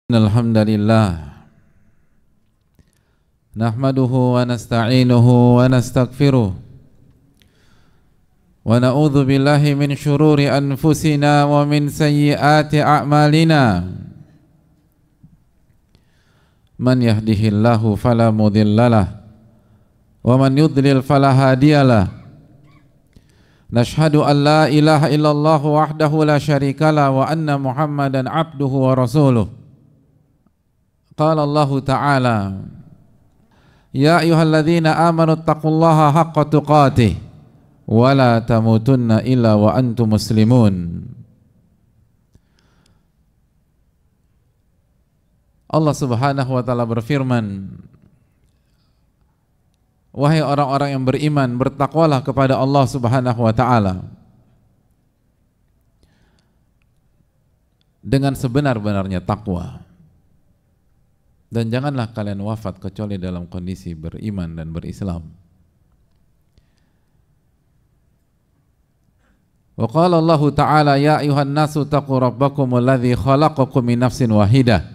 Alhamdulillah nahmaduhu wa nasta'inuhu wa nastaghfiruh wa na'udzu billahi min syururi anfusina wa min sayyiati a'malina. Man yahdihillahu fala mudhillalah wa man yudlil fala hadiyalah. Nashhadu an la ilaha illallah wahdahu la syarikalah wa anna Muhammadan abduhu wa rasuluh. Qala Allah Ta'ala, ya ayyuhalladzina amanu taqullaha haqqa tuqatih wa la tamutunna illa wa antum muslimun. Allah Subhanahu wa Ta'ala berfirman, wahai orang-orang yang beriman, bertakwalah kepada Allah Subhanahu wa Ta'ala dengan sebenar-benarnya takwa. Dan janganlah kalian wafat kecuali dalam kondisi beriman dan berislam. Wa qala Allah Ta'ala, ya ayuhan nasu taqu rabbakumul ladzi khalaqakum min nafsin wahidah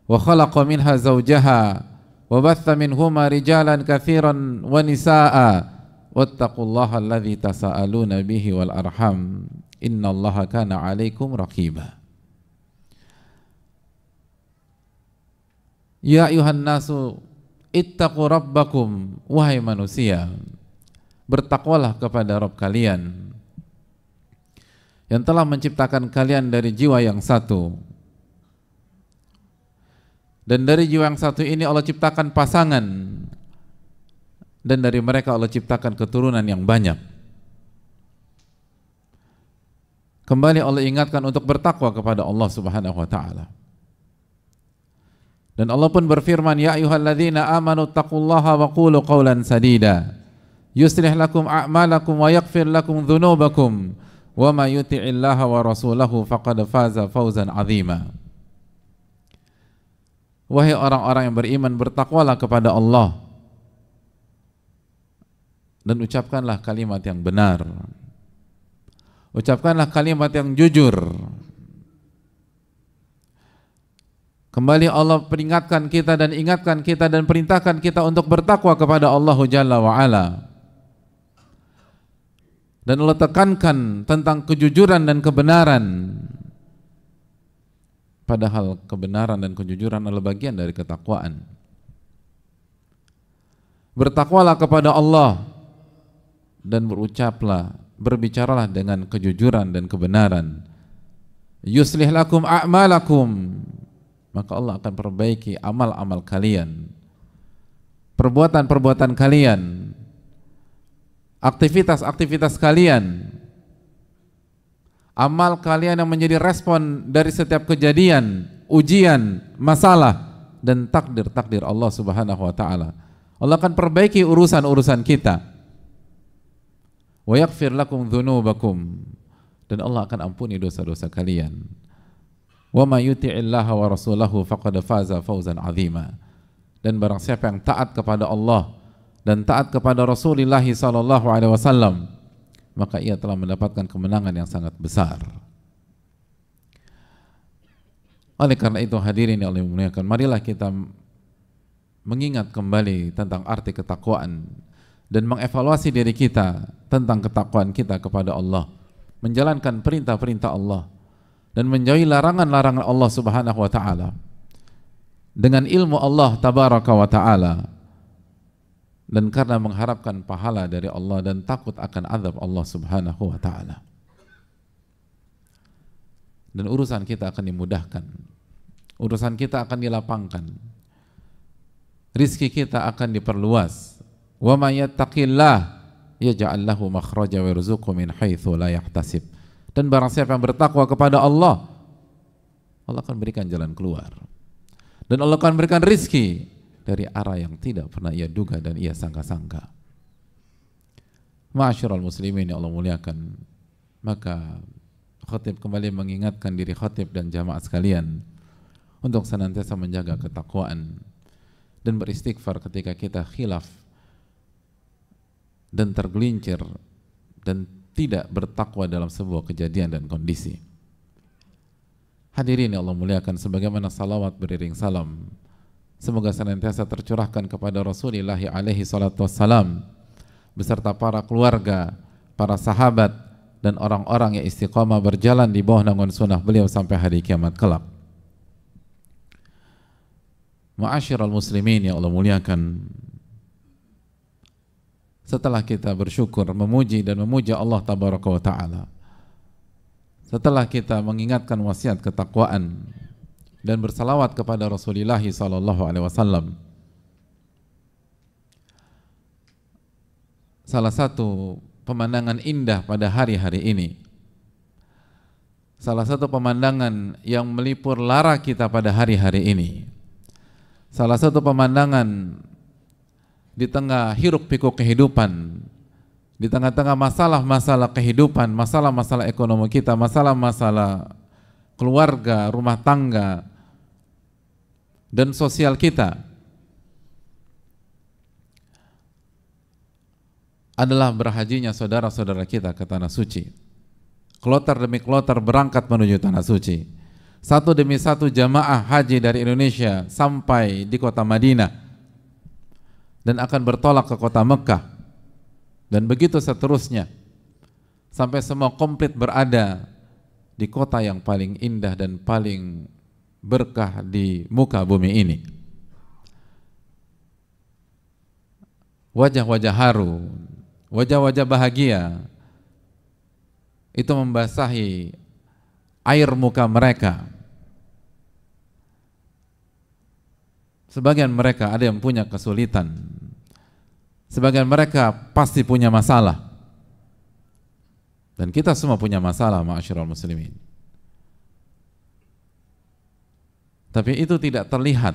wa khalaqa minha zawjaha wa batha minhuma rijalan katsiran wa nisaa'a wattaqullaha alladzi tasaaluna bihi wal arham innallaha kana 'alaikum raqiba. Ya ayuhan nasu ittaqu rabbakum, wahai manusia, bertakwalah kepada Rabb kalian yang telah menciptakan kalian dari jiwa yang satu, dan dari jiwa yang satu ini Allah ciptakan pasangan, dan dari mereka Allah ciptakan keturunan yang banyak. Kembali Allah ingatkan untuk bertakwa kepada Allah Subhanahu wa Ta'ala. Dan Allah pun berfirman, ya ayyuhalladzina amanu taqullaha wa qulu qawlan sadida yuslih lakum a'malakum wa yaghfir lakum dhunubakum wa may yuti'illaha wa rasulahu faqad faza fawzan 'azima. Wahai orang-orang yang beriman, bertakwalah kepada Allah dan ucapkanlah kalimat yang benar, ucapkanlah kalimat yang jujur. Kembali Allah peringatkan kita dan ingatkan kita dan perintahkan kita untuk bertakwa kepada Allah Jalla wa'ala. Dan Allah tekankan tentang kejujuran dan kebenaran. Padahal kebenaran dan kejujuran adalah bagian dari ketakwaan. Bertakwalah kepada Allah dan berucaplah, berbicaralah dengan kejujuran dan kebenaran. Yuslih lakum a'malakum, maka Allah akan perbaiki amal-amal kalian, perbuatan-perbuatan kalian, aktivitas-aktivitas kalian, amal kalian yang menjadi respon dari setiap kejadian, ujian, masalah, dan takdir-takdir Allah Subhanahu wa Ta'ala. Allah akan perbaiki urusan-urusan kita. Wa yaghfir lakum dzunubakum, dan Allah akan ampuni dosa-dosa kalian. Wa may yuti'illaha wa rasulahu faqad faza fawzan 'azima. Dan barang siapa yang taat kepada Allah dan taat kepada Rasulullah sallallahu alaihi wasallam, maka ia telah mendapatkan kemenangan yang sangat besar. Oleh karena itu hadirin yang Allah muliakan, marilah kita mengingat kembali tentang arti ketakwaan dan mengevaluasi diri kita tentang ketakwaan kita kepada Allah, menjalankan perintah-perintah Allah dan menjauhi larangan-larangan Allah Subhanahu wa Ta'ala dengan ilmu Allah Tabaraka wa Ta'ala, dan karena mengharapkan pahala dari Allah dan takut akan azab Allah Subhanahu wa Ta'ala. Dan urusan kita akan dimudahkan, urusan kita akan dilapangkan, rizki kita akan diperluas. Wa may yattaqillah yaj'al lahu makhraja wa yarzuqhu min haitsu la yahtasib. Dan barang siapa yang bertakwa kepada Allah, Allah akan berikan jalan keluar, dan Allah akan berikan rizki dari arah yang tidak pernah ia duga dan ia sangka-sangka. Ma'asyiral muslimin yang Allah muliakan, maka khatib kembali mengingatkan diri khatib dan jamaah sekalian untuk senantiasa menjaga ketakwaan dan beristighfar ketika kita khilaf dan tergelincir dan tidak bertakwa dalam sebuah kejadian dan kondisi. Hadirin yang Allah muliakan, sebagaimana salawat beriring salam semoga senantiasa tercurahkan kepada Rasulullah alaihi salatu wassalam beserta para keluarga, para sahabat, dan orang-orang yang istiqamah berjalan di bawah naungan sunnah beliau sampai hari kiamat kelak. Ma'asyiral muslimin yang Allah muliakan, setelah kita bersyukur, memuji dan memuja Allah tabaraka wa ta'ala, setelah kita mengingatkan wasiat ketakwaan dan bersalawat kepada Rasulullah sallallahu alaihi wasallam, salah satu pemandangan indah pada hari-hari ini, salah satu pemandangan yang melipur lara kita pada hari-hari ini, salah satu pemandangan di tengah hiruk pikuk kehidupan, di tengah-tengah masalah-masalah kehidupan, masalah-masalah ekonomi kita, masalah-masalah keluarga, rumah tangga, dan sosial kita, adalah berhajinya saudara-saudara kita ke tanah suci. Kloter demi kloter berangkat menuju tanah suci. Satu demi satu jamaah haji dari Indonesia sampai di kota Madinah dan akan bertolak ke kota Mekah, dan begitu seterusnya sampai semua komplit berada di kota yang paling indah dan paling berkah di muka bumi ini. Wajah-wajah haru, wajah-wajah bahagia itu membasahi air muka mereka. Sebagian mereka ada yang punya kesulitan, sebagian mereka pasti punya masalah, dan kita semua punya masalah, ma'asyiral muslimin. Tapi itu tidak terlihat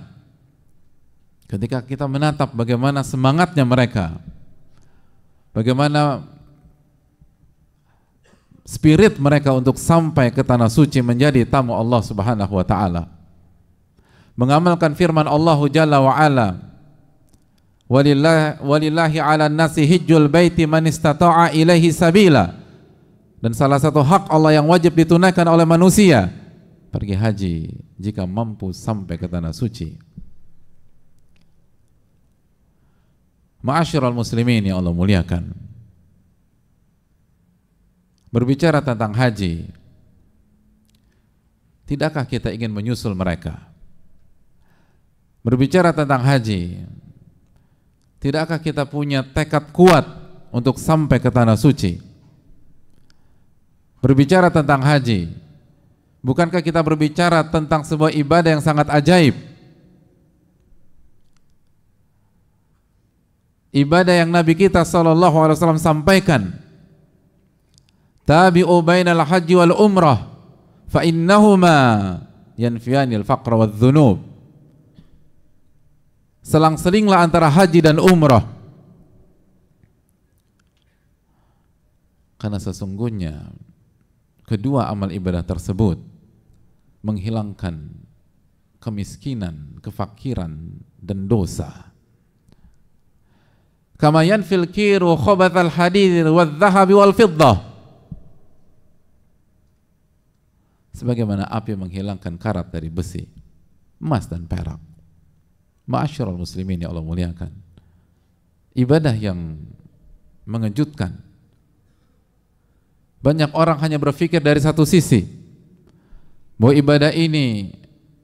ketika kita menatap bagaimana semangatnya mereka, bagaimana spirit mereka untuk sampai ke tanah suci menjadi tamu Allah Subhanahu wa ta'ala, mengamalkan firman Allah Jalla wa Ala, walillahi ala nasi hijjul baiti man istata'a ilaihi sabila, dan salah satu hak Allah yang wajib ditunaikan oleh manusia, pergi haji jika mampu sampai ke tanah suci. Ma'asyiral muslimin yang Allah muliakan, berbicara tentang haji, tidakkah kita ingin menyusul mereka? Berbicara tentang haji, tidakkah kita punya tekad kuat untuk sampai ke tanah suci? Berbicara tentang haji, bukankah kita berbicara tentang sebuah ibadah yang sangat ajaib? Ibadah yang Nabi kita SAW sampaikan, tabi'u bainal haji wal umrah fa innahuma yanfiyanil faqra wal dhunub. Selang-selinglah antara haji dan umrah, karena sesungguhnya kedua amal ibadah tersebut menghilangkan kemiskinan, kefakiran, dan dosa. Kama yanfil kiru khabathal hadid wal dhahabi wal fiddah, sebagaimana api menghilangkan karat dari besi, emas dan perak. Ma'asyiral muslimin yang Allah muliakan, ibadah yang mengejutkan. Banyak orang hanya berpikir dari satu sisi, bahwa ibadah ini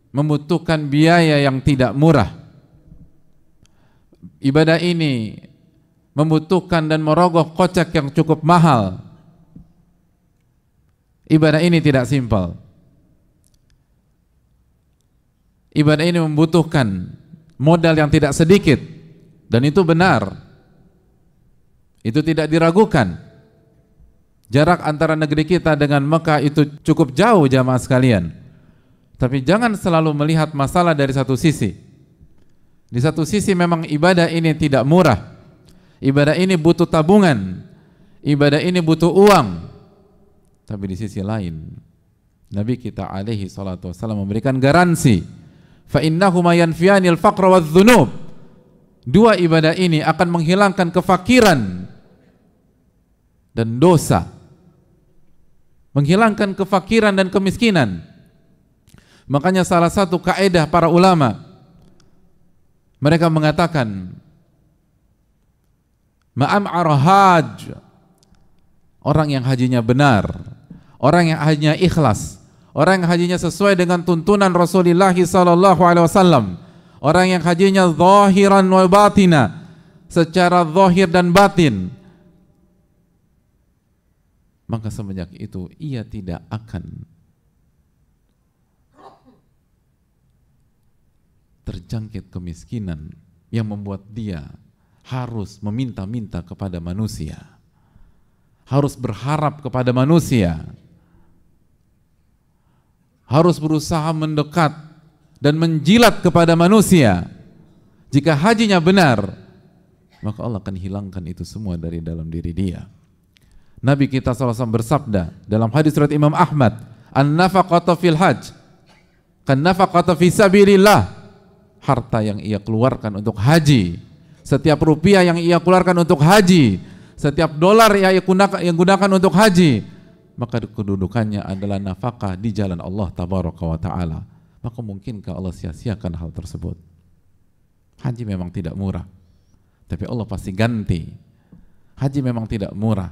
membutuhkan biaya yang tidak murah, ibadah ini membutuhkan dan merogoh kocek yang cukup mahal, ibadah ini tidak simpel, ibadah ini membutuhkan modal yang tidak sedikit, dan itu benar, itu tidak diragukan. Jarak antara negeri kita dengan Mekah itu cukup jauh jamaah sekalian. Tapi jangan selalu melihat masalah dari satu sisi. Di satu sisi memang ibadah ini tidak murah, ibadah ini butuh tabungan, ibadah ini butuh uang. Tapi di sisi lain, Nabi kita alaihi salatu wassalam memberikan garansi, fa innahuma yanfiyanil faqra wadh-dhunub. Dua ibadah ini akan menghilangkan kefakiran dan dosa, menghilangkan kefakiran dan kemiskinan. Makanya salah satu kaidah para ulama, mereka mengatakan ma'am'ar haj, orang yang hajinya benar, orang yang hajinya ikhlas, orang yang hajinya sesuai dengan tuntunan Rasulullah sallallahu alaihi wasallam, orang yang hajinya zahiran wa batina, secara zahir dan batin, maka semenjak itu ia tidak akan terjangkit kemiskinan yang membuat dia harus meminta-minta kepada manusia, harus berharap kepada manusia, harus berusaha mendekat dan menjilat kepada manusia. Jika hajinya benar, maka Allah akan hilangkan itu semua dari dalam diri dia. Nabi kita SAW bersabda dalam hadis riwayat Imam Ahmad, an-nafaqatu fil hajj kan nafaqatu fi sabilillah. Harta yang ia keluarkan untuk haji, setiap rupiah yang ia keluarkan untuk haji, setiap dolar yang ia gunakan untuk haji, maka kedudukannya adalah nafkah di jalan Allah tabaraka wa ta'ala. Maka mungkinkah Allah sia-siakan hal tersebut? Haji memang tidak murah, tapi Allah pasti ganti. Haji memang tidak murah,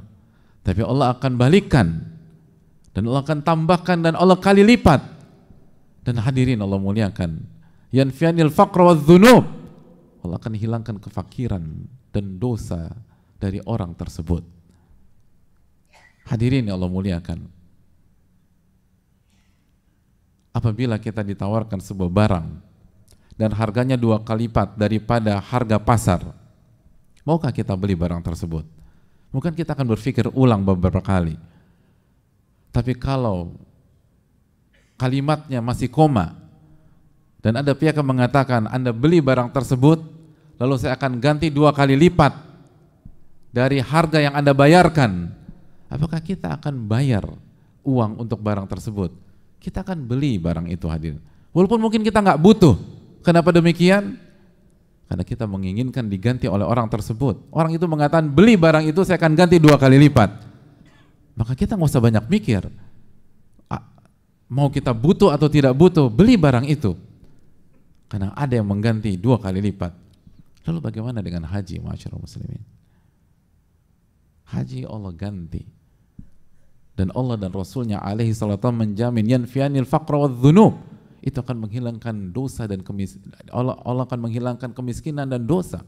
tapi Allah akan balikan, dan Allah akan tambahkan, dan Allah kali lipat. Dan hadirin Allah muliakan, yanfianil faqra wa dhunub, Allah akan hilangkan kefakiran dan dosa dari orang tersebut. Hadirin Allah muliakan, apabila kita ditawarkan sebuah barang dan harganya 2 kali lipat daripada harga pasar, maukah kita beli barang tersebut? Mungkin kita akan berpikir ulang beberapa kali. Tapi kalau kalimatnya masih koma dan ada pihak yang mengatakan Anda beli barang tersebut, lalu saya akan ganti 2 kali lipat dari harga yang Anda bayarkan, apakah kita akan bayar uang untuk barang tersebut? Kita akan beli barang itu, hadir. Walaupun mungkin kita nggak butuh. Kenapa demikian? Karena kita menginginkan diganti oleh orang tersebut. Orang itu mengatakan beli barang itu saya akan ganti 2 kali lipat. Maka kita nggak usah banyak mikir. Mau kita butuh atau tidak butuh, beli barang itu. Karena ada yang mengganti 2 kali lipat. Lalu bagaimana dengan haji, ma'asyiral muslimin? Haji Allah ganti. Dan Allah dan Rasulnya alaihi salatu menjamin yanfianil faqra wa dhunub. Itu akan menghilangkan dosa dan Allah akan menghilangkan kemiskinan dan dosa.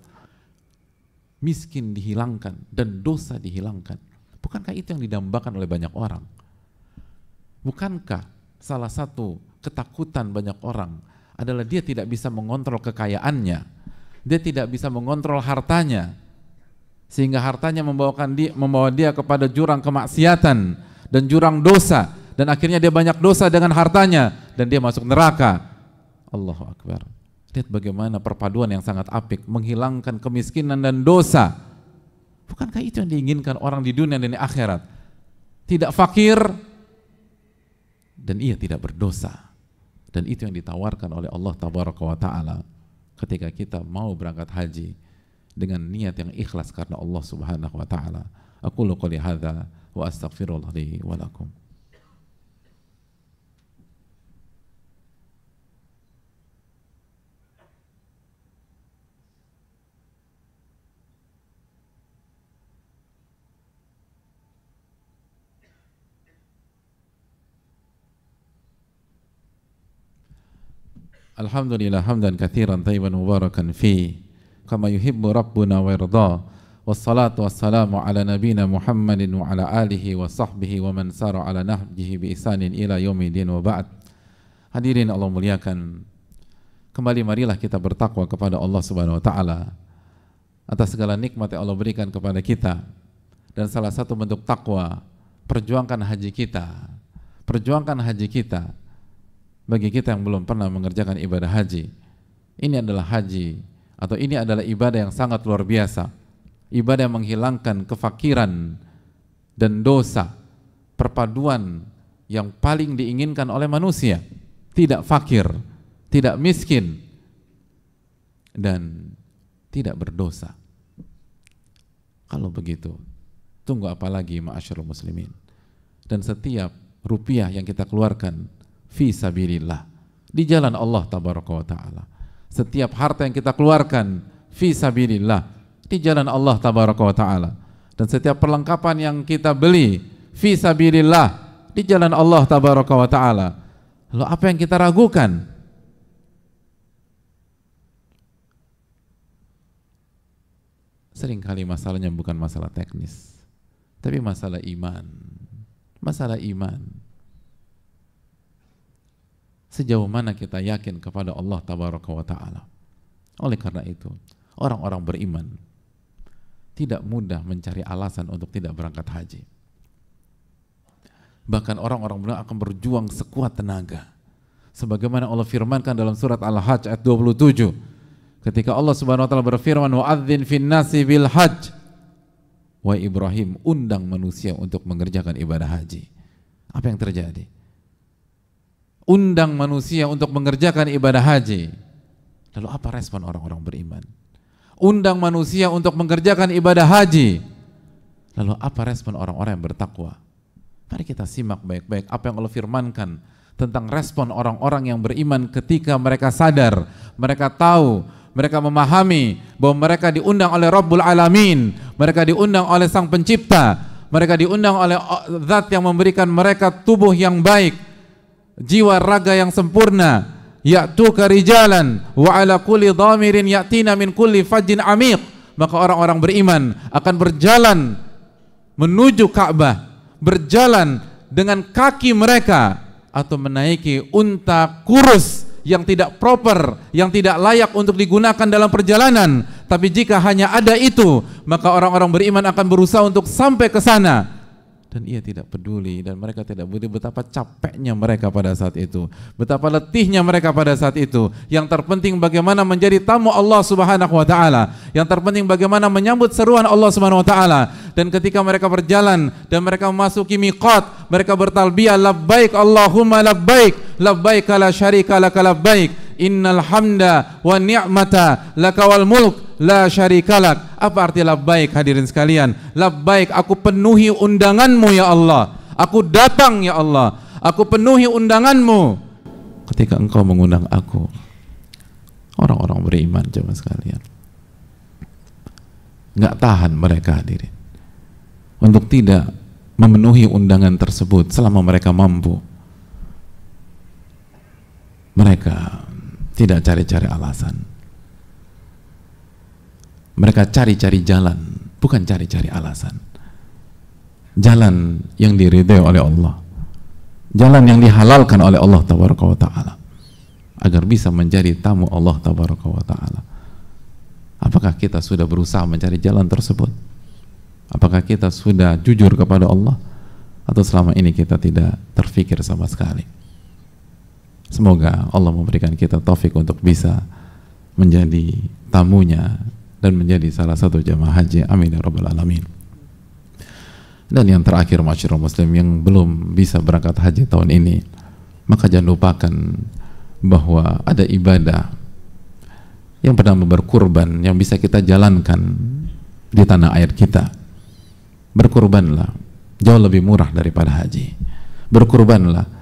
Miskin dihilangkan dan dosa dihilangkan. Bukankah itu yang didambakan oleh banyak orang? Bukankah salah satu ketakutan banyak orang adalah dia tidak bisa mengontrol kekayaannya, dia tidak bisa mengontrol hartanya, sehingga hartanya membawa dia kepada jurang kemaksiatan dan jurang dosa, dan akhirnya dia banyak dosa dengan hartanya dan dia masuk neraka. Allahu Akbar. Lihat bagaimana perpaduan yang sangat apik, menghilangkan kemiskinan dan dosa. Bukankah itu yang diinginkan orang di dunia dan di akhirat? Tidak fakir dan ia tidak berdosa. Dan itu yang ditawarkan oleh Allah tabaraka wa ta'ala ketika kita mau berangkat haji dengan niat yang ikhlas karena Allah subhanahu wa ta'ala. Aqulu qouli hadza wa astaghfirullah li wa lakum. Alhamdulillah hamdan katsiran thayyiban mubarakan fi kama yuhibbu rabbuna wa yarda. Wassalatu wassalamu ala nabiyyina Muhammadin wa ala alihi wa sahbihi wa man sara ala nahjihi bi ihsanin ila yaumil wa ba'd. Hadirin Allah muliakan, kembali marilah kita bertakwa kepada Allah Subhanahu wa taala atas segala nikmat yang Allah berikan kepada kita. Dan salah satu bentuk takwa, perjuangkan haji kita. Perjuangkan haji kita. Bagi kita yang belum pernah mengerjakan ibadah haji, ini adalah haji atau ini adalah ibadah yang sangat luar biasa, ibadah yang menghilangkan kefakiran dan dosa, perpaduan yang paling diinginkan oleh manusia, tidak fakir, tidak miskin, dan tidak berdosa. Kalau begitu, tunggu apa lagi ma'asyiral muslimin? Dan setiap rupiah yang kita keluarkan fi sabilillah, di jalan Allah tabaraka wa ta'ala. Setiap harta yang kita keluarkan fi sabilillah, di jalan Allah tabaraka wa ta'ala. Dan setiap perlengkapan yang kita beli fi sabilillah, di jalan Allah tabaraka wa ta'ala. Lalu apa yang kita ragukan? Seringkali masalahnya bukan masalah teknis, tapi masalah iman. Masalah iman. Sejauh mana kita yakin kepada Allah tabaraka wa ta'ala. Oleh karena itu, orang-orang beriman tidak mudah mencari alasan untuk tidak berangkat haji. Bahkan orang-orang beriman akan berjuang sekuat tenaga. Sebagaimana Allah firmankan dalam surat Al-Hajj ayat 27, ketika Allah subhanahu wa ta'ala berfirman, wa'adzin fin nasi bil hajj, wa Ibrahim, undang manusia untuk mengerjakan ibadah haji. Apa yang terjadi? Undang manusia untuk mengerjakan ibadah haji. Lalu apa respon orang-orang beriman? Undang manusia untuk mengerjakan ibadah haji. Lalu apa respon orang-orang yang bertakwa? Mari kita simak baik-baik apa yang Allah firmankan tentang respon orang-orang yang beriman ketika mereka sadar, mereka tahu, mereka memahami bahwa mereka diundang oleh Rabbul Alamin, mereka diundang oleh Sang Pencipta, mereka diundang oleh Zat yang memberikan mereka tubuh yang baik, jiwa raga yang sempurna. Ya'tuka rijalan wa ala kulli dhamirin ya'tina min kulli fajjin amiq. Maka orang-orang beriman akan berjalan menuju Ka'bah, berjalan dengan kaki mereka atau menaiki unta kurus yang tidak proper, yang tidak layak untuk digunakan dalam perjalanan. Tapi jika hanya ada itu, maka orang-orang beriman akan berusaha untuk sampai ke sana. Dan ia tidak peduli, dan mereka tidak peduli betapa capeknya mereka pada saat itu, betapa letihnya mereka pada saat itu. Yang terpenting bagaimana menjadi tamu Allah subhanahu wa ta'ala, yang terpenting bagaimana menyambut seruan Allah subhanahu wa ta'ala. Dan ketika mereka berjalan dan mereka memasuki miqat, mereka bertalbiyah, labbaik Allahumma labbaik, labbaik la syarika laka labbaik, innal hamda wa ni'mata laka wal mulk la syarikalak. Apa arti labbaik hadirin sekalian? Labbaik, aku penuhi undanganmu ya Allah, aku datang ya Allah, aku penuhi undanganmu. Ketika engkau mengundang aku, orang-orang beriman coba sekalian, nggak tahan mereka hadirin untuk tidak memenuhi undangan tersebut selama mereka mampu. Mereka tidak cari-cari alasan, mereka cari-cari jalan, bukan cari-cari alasan. Jalan yang diridhai oleh Allah, jalan yang dihalalkan oleh Allah tabaraka wa ta'ala, agar bisa menjadi tamu Allah tabaraka wa ta'ala. Apakah kita sudah berusaha mencari jalan tersebut? Apakah kita sudah jujur kepada Allah? Atau selama ini kita tidak terfikir sama sekali? Semoga Allah memberikan kita taufik untuk bisa menjadi tamunya dan menjadi salah satu jamaah haji. Amin ya rabbal alamin. Dan yang terakhir, masyarakat muslim yang belum bisa berangkat haji tahun ini, maka jangan lupakan bahwa ada ibadah yang bernama berkurban yang bisa kita jalankan di tanah air kita. Berkurbanlah, jauh lebih murah daripada haji. Berkurbanlah,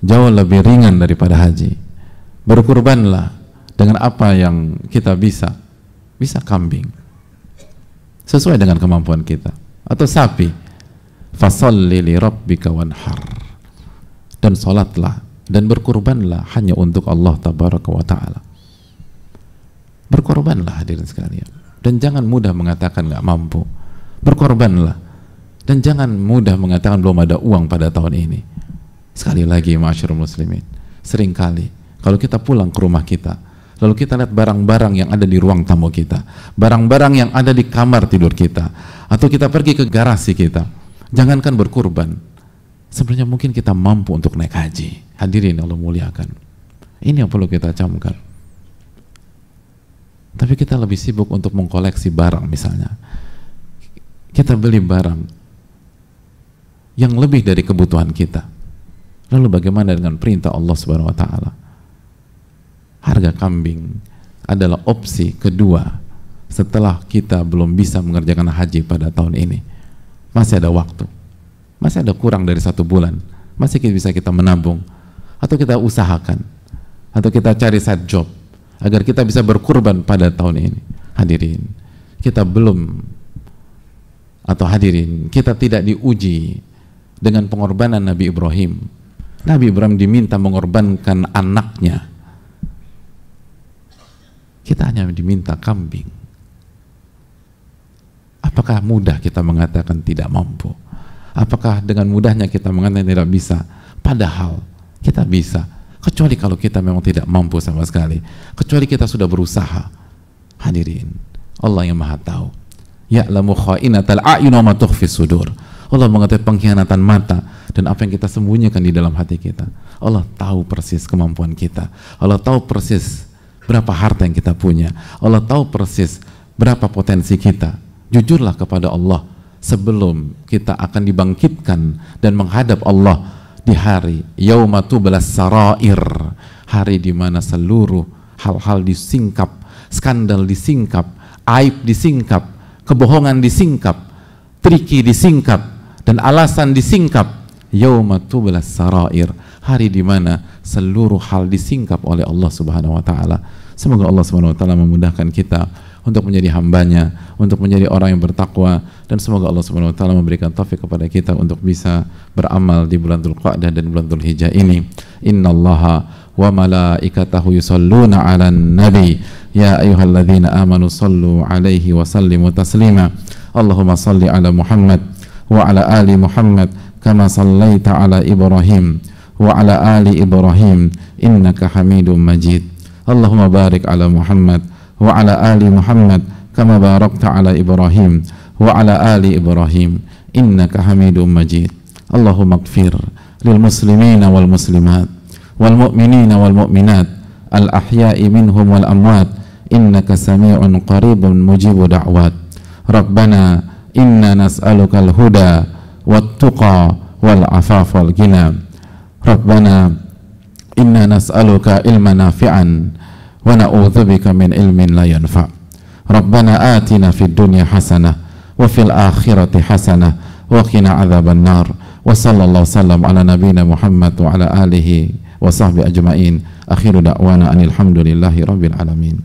jauh lebih ringan daripada haji. Berkurbanlah dengan apa yang kita bisa kambing sesuai dengan kemampuan kita, atau sapi, fasalli li rabbika wanhar, dan salatlah dan berkurbanlah hanya untuk Allah tabaraka wa ta'ala. Berkorbanlah hadirin sekalian, dan jangan mudah mengatakan nggak mampu. Berkorbanlah, dan jangan mudah mengatakan belum ada uang pada tahun ini. Sekali lagi masyarul muslimin, seringkali kalau kita pulang ke rumah kita, lalu kita lihat barang-barang yang ada di ruang tamu kita, barang-barang yang ada di kamar tidur kita, atau kita pergi ke garasi kita, jangankan berkurban, sebenarnya mungkin kita mampu untuk naik haji. Hadirin Allah muliakan, ini yang perlu kita camkan. Tapi kita lebih sibuk untuk mengkoleksi barang. Misalnya kita beli barang yang lebih dari kebutuhan kita, lalu bagaimana dengan perintah Allah subhanahu wa ta'ala? Harga kambing adalah opsi kedua setelah kita belum bisa mengerjakan haji pada tahun ini. Masih ada waktu, masih ada kurang dari 1 bulan, masih bisa kita menabung, atau kita usahakan atau kita cari side job agar kita bisa berkurban pada tahun ini. Hadirin, kita belum, atau hadirin, kita tidak diuji dengan pengorbanan Nabi Ibrahim. Nabi Ibrahim diminta mengorbankan anaknya, kita hanya diminta kambing. Apakah mudah kita mengatakan tidak mampu? Apakah dengan mudahnya kita mengatakan tidak bisa? Padahal kita bisa, kecuali kalau kita memang tidak mampu sama sekali, kecuali kita sudah berusaha. Hadirin, Allah yang Maha Tahu. Ya'lamu kha'inatal a'yun wa ma tukhfis sudur. Allah mengetahui pengkhianatan mata dan apa yang kita sembunyikan di dalam hati kita. Allah tahu persis kemampuan kita. Allah tahu persis berapa harta yang kita punya. Allah tahu persis berapa potensi kita. Jujurlah kepada Allah sebelum kita akan dibangkitkan dan menghadap Allah di hari yauma tublas sarair, hari di mana seluruh hal-hal disingkap, skandal disingkap, aib disingkap, kebohongan disingkap, triki disingkap, dan alasan disingkap. Yauma tublas sarair, hari di mana seluruh hal disingkap oleh Allah Subhanahu wa taala. Semoga Allah Subhanahu wa taala memudahkan kita untuk menjadi hambanya, untuk menjadi orang yang bertakwa, dan semoga Allah Subhanahu wa taala memberikan taufik kepada kita untuk bisa beramal di bulan Dzulqa'dah dan bulan Dzulhijjah ini. Innallaha wa malaikatahu yusalluna 'alan nabi ya ayyuhalladzina amanu sallu 'alaihi wa sallimu taslima. Allahumma salli 'ala Muhammad wa 'ala ali Muhammad kama sallaita 'ala Ibrahim wa 'ala ali Ibrahim innaka Hamidum Majid. Allahumma barik 'ala Muhammad wa 'ala ali Muhammad kama barakta 'ala Ibrahim wa 'ala ali Ibrahim innaka Hamidum Majid. Allahumma ighfir lil muslimina wal muslimat wal mu'minina wal mu'minat al ahya'i minhum wal amwat innaka sami'un qaribun mujibu da'wat. Rabbana inna nas'aluka al huda wat tuqa wal afaf wal ghina. Rabbana inna nas'aluka ilman nafi'an wa na'udzubika min ilmin la yanfa'. Rabbana atina fid dunya hasanah wa fil akhirati hasanah wa qina adzaban nar. Wa sallallahu sallam ala nabiyyina Muhammad wa ala alihi wa sahbihi ajma'in. Akhiru da'wana anil hamdulillahi rabbil alamin.